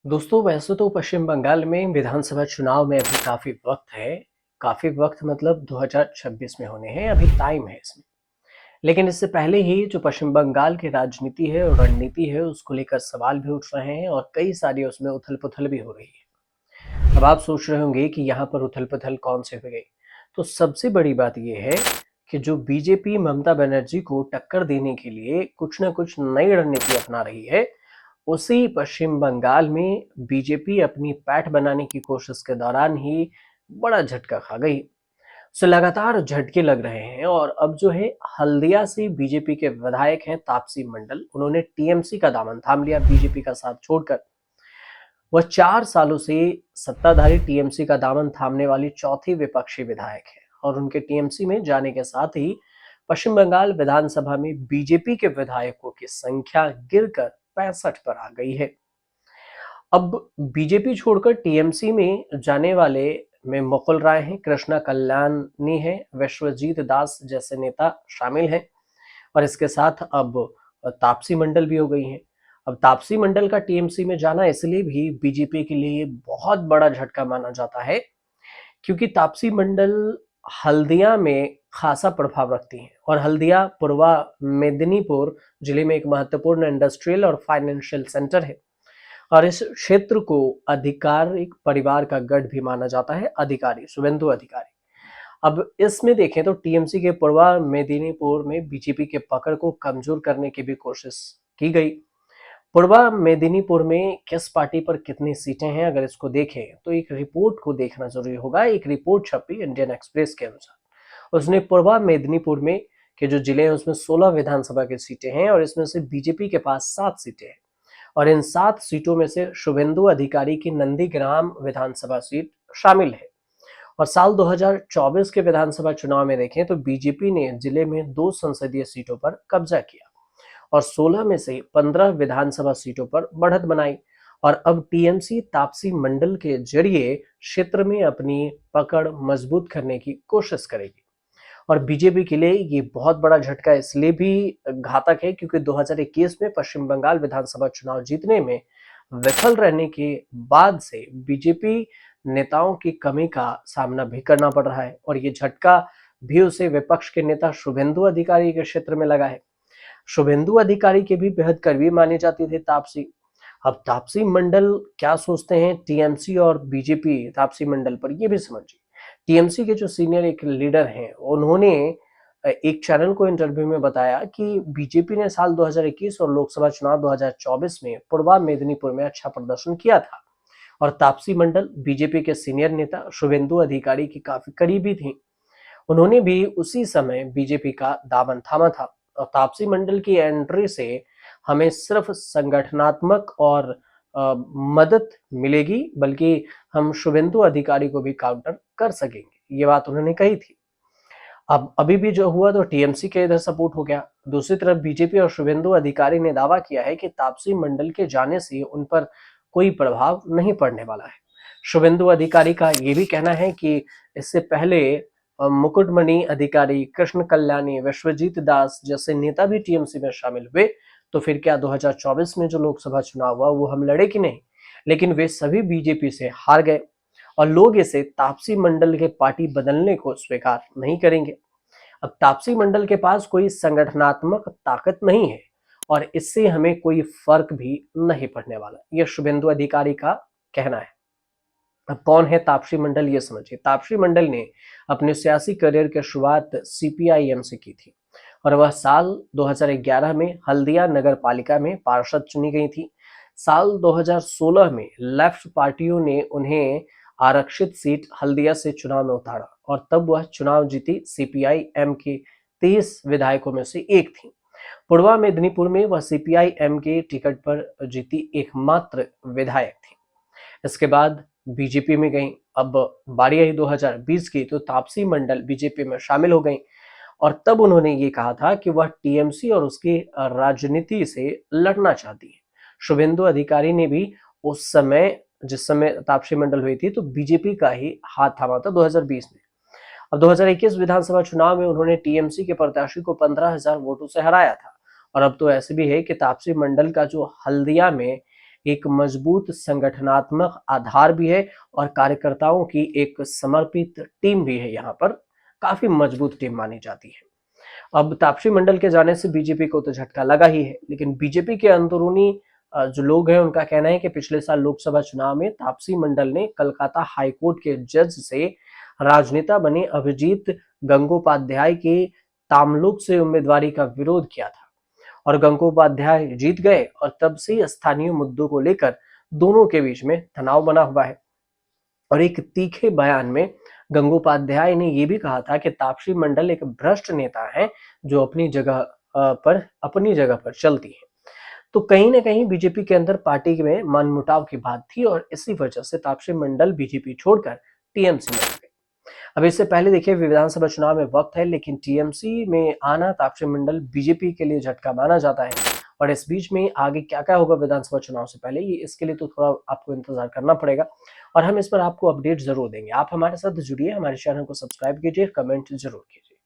दोस्तों वैसे तो पश्चिम बंगाल में विधानसभा चुनाव में अभी काफी वक्त है। काफी वक्त मतलब 2026 में होने हैं, अभी टाइम है इसमें। लेकिन इससे पहले ही जो पश्चिम बंगाल की राजनीति है और रणनीति है उसको लेकर सवाल भी उठ रहे हैं और कई सारी उसमें उथल पुथल भी हो रही है। अब आप सोच रहे होंगे कि यहाँ पर उथल पुथल कौन से हो गई। तो सबसे बड़ी बात यह है कि जो बीजेपी ममता बनर्जी को टक्कर देने के लिए कुछ ना कुछ नई रणनीति अपना रही है, उसी पश्चिम बंगाल में बीजेपी अपनी पैठ बनाने की कोशिश के दौरान ही बड़ा झटका खा गई। उसे लगातार झटके लग रहे हैं और अब जो है हल्दिया से बीजेपी के विधायक हैं तापसी मंडल, उन्होंने टीएमसी का दामन थाम लिया बीजेपी का साथ छोड़कर। वह 4 सालों से सत्ताधारी टीएमसी का दामन थामने वाली चौथी विपक्षी विधायक है और उनके टीएमसी में जाने के साथ ही पश्चिम बंगाल विधानसभा में बीजेपी के विधायकों की संख्या गिरकर 65 पर आ गई है। अब बीजेपी छोड़कर टीएमसी में जाने वाले में मुकुल राय हैं, कृष्णा कल्याणी है, विश्वजीत दास जैसे नेता शामिल हैं और इसके साथ अब तापसी मंडल भी हो गई हैं। अब तापसी मंडल का टीएमसी में जाना इसलिए भी बीजेपी के लिए बहुत बड़ा झटका माना जाता है क्योंकि तापसी मंडल हल्दिया में खासा प्रभाव रखती हैं और हल्दिया पूर्वा मेदिनीपुर जिले में एक महत्वपूर्ण इंडस्ट्रियल और फाइनेंशियल सेंटर है और इस क्षेत्र को आधिकारिक परिवार का गढ़ भी माना जाता है, अधिकारी शुभेंदु अधिकारी। अब इसमें देखें तो टीएमसी के पूर्वा मेदिनीपुर में बीजेपी के पकड़ को कमजोर करने की भी कोशिश की गई। पूर्वा मेदिनीपुर में किस पार्टी पर कितनी सीटें हैं, अगर इसको देखें तो एक रिपोर्ट को देखना जरूरी होगा। एक रिपोर्ट छपी इंडियन एक्सप्रेस के अनुसार, उसने पूर्वा मेदिनीपुर में के जो जिले हैं उसमें 16 विधानसभा की सीटें हैं और इसमें से बीजेपी के पास 7 सीटें हैं और इन 7 सीटों में से शुभेंदु अधिकारी की नंदीग्राम विधानसभा सीट शामिल है। और साल 2024 के विधानसभा चुनाव में देखें तो बीजेपी ने जिले में 2 संसदीय सीटों पर कब्जा किया और 16 में से 15 विधानसभा सीटों पर बढ़त बनाई और अब टीएमसी तापसी मंडल के जरिए क्षेत्र में अपनी पकड़ मजबूत करने की कोशिश करेगी। और बीजेपी के लिए ये बहुत बड़ा झटका इसलिए भी घातक है क्योंकि 2021 में पश्चिम बंगाल विधानसभा चुनाव जीतने में विफल रहने के बाद से बीजेपी नेताओं की कमी का सामना भी करना पड़ रहा है और ये झटका भी उसे विपक्ष के नेता शुभेंदु अधिकारी के क्षेत्र में लगा है। शुभेंदु अधिकारी के भी बेहद करीबी माने जाती थे तापसी। अब तापसी मंडल क्या सोचते हैं टीएमसी और बीजेपी तापसी मंडल पर, ये भी समझिए। टीएमसी के जो सीनियर एक लीडर हैं उन्होंने एक चैनल को इंटरव्यू में बताया कि बीजेपी ने साल 2021 और लोकसभा चुनाव 2024 में पूर्वा मेदिनीपुर में अच्छा प्रदर्शन किया था और तापसी मंडल बीजेपी के सीनियर नेता शुभेंदु अधिकारी की काफी करीबी थी। उन्होंने भी उसी समय बीजेपी का दामन थामा था और तापसी मंडल की एंट्री से हमें सिर्फ संगठनात्मक और मदद मिलेगी, बल्कि हम शुभेंदु अधिकारी को भी काउंटर कर सकेंगे, ये बात उन्होंने कही थी। अब अभी भी जो हुआ तो टीएमसी के इधर सपोर्ट हो गया। दूसरी तरफ बीजेपी और शुभेंदु अधिकारी ने दावा किया है कि तापसी मंडल के जाने से उन पर कोई प्रभाव नहीं पड़ने वाला है। शुभेंदु अधिकारी का ये भी कहना है कि इससे पहले मुकुटमणि अधिकारी, कृष्ण कल्याणी, विश्वजीत दास जैसे नेता भी टीएमसी में शामिल हुए, तो फिर क्या 2024 में जो लोकसभा चुनाव हुआ वो हम लड़े कि नहीं? लेकिन वे सभी बीजेपी से हार गए और लोग इसे तापसी मंडल के पार्टी बदलने को स्वीकार नहीं करेंगे। अब तापसी मंडल के पास कोई संगठनात्मक ताकत नहीं है और इससे हमें कोई फर्क भी नहीं पड़ने वाला, यह शुभेंदु अधिकारी का कहना है। अब कौन है तापसी मंडल, ये समझिए। तापसी मंडल ने अपने सियासी करियर की शुरुआत सीपीआईएम से की थी और वह साल 2011 में हल्दिया नगर पालिका में पार्षद चुनी गई थी। साल 2016 में लेफ्ट पार्टियों ने उन्हें आरक्षित सीट हल्दिया से चुनाव में उतारा और तब वह चुनाव जीती सीपीआईएम के 30 विधायकों में से एक थी। पूर्वा मेदिनीपुर में वह सीपीआईएम के टिकट पर जीती एकमात्र विधायक थी। इसके बाद बीजेपी में गई। अब बारी आई 2020 की तो तापसी मंडल बीजेपी में शामिल हो गई और तब उन्होंने ये कहा था कि वह टीएमसी और उसकी राजनीति से लड़ना चाहती है। शुभेंदु अधिकारी ने भी उस समय, जिस समय तापसी मंडल हुई थी, तो बीजेपी का ही हाथ थामा था 2020 में। अब 2021 विधानसभा चुनाव में उन्होंने टीएमसी के प्रत्याशी को 15,000 वोटों से हराया था और अब तो ऐसे भी है कि तापसी मंडल का जो हल्दिया में एक मजबूत संगठनात्मक आधार भी है और कार्यकर्ताओं की एक समर्पित टीम भी है। यहाँ पर काफी मजबूत टीम मानी जाती है। अब तापसी मंडल के जाने से बीजेपी को तो झटका लगा ही है, लेकिन बीजेपी के अंदरूनी जो लोग हैं उनका कहना है कि पिछले साल लोकसभा चुनाव में तापसी मंडल ने कलकत्ता हाईकोर्ट के जज से राजनेता बने अभिजीत गंगोपाध्याय के तामलुक से उम्मीदवारी का विरोध किया था और गंगोपाध्याय जीत गए और तब से स्थानीय मुद्दों को लेकर दोनों के बीच में तनाव बना हुआ है। और एक तीखे बयान में गंगोपाध्याय ने यह भी कहा था कि तापसी मंडल एक भ्रष्ट नेता है जो अपनी जगह पर चलती है। तो कहीं ना कहीं बीजेपी के अंदर पार्टी में मनमुटाव की बात थी और इसी वजह से तापसी मंडल बीजेपी छोड़कर टीएमसी में आ गए। अब इससे पहले देखिए विधानसभा चुनाव में वक्त है, लेकिन टीएमसी में आना तापसी मंडल बीजेपी के लिए झटका माना जाता है। और इस बीच में आगे क्या क्या होगा विधानसभा चुनाव से पहले, ये इसके लिए तो थोड़ा आपको इंतजार करना पड़ेगा और हम इस पर आपको अपडेट जरूर देंगे। आप हमारे साथ जुड़िए, हमारे चैनल को सब्सक्राइब कीजिए, कमेंट जरूर कीजिए।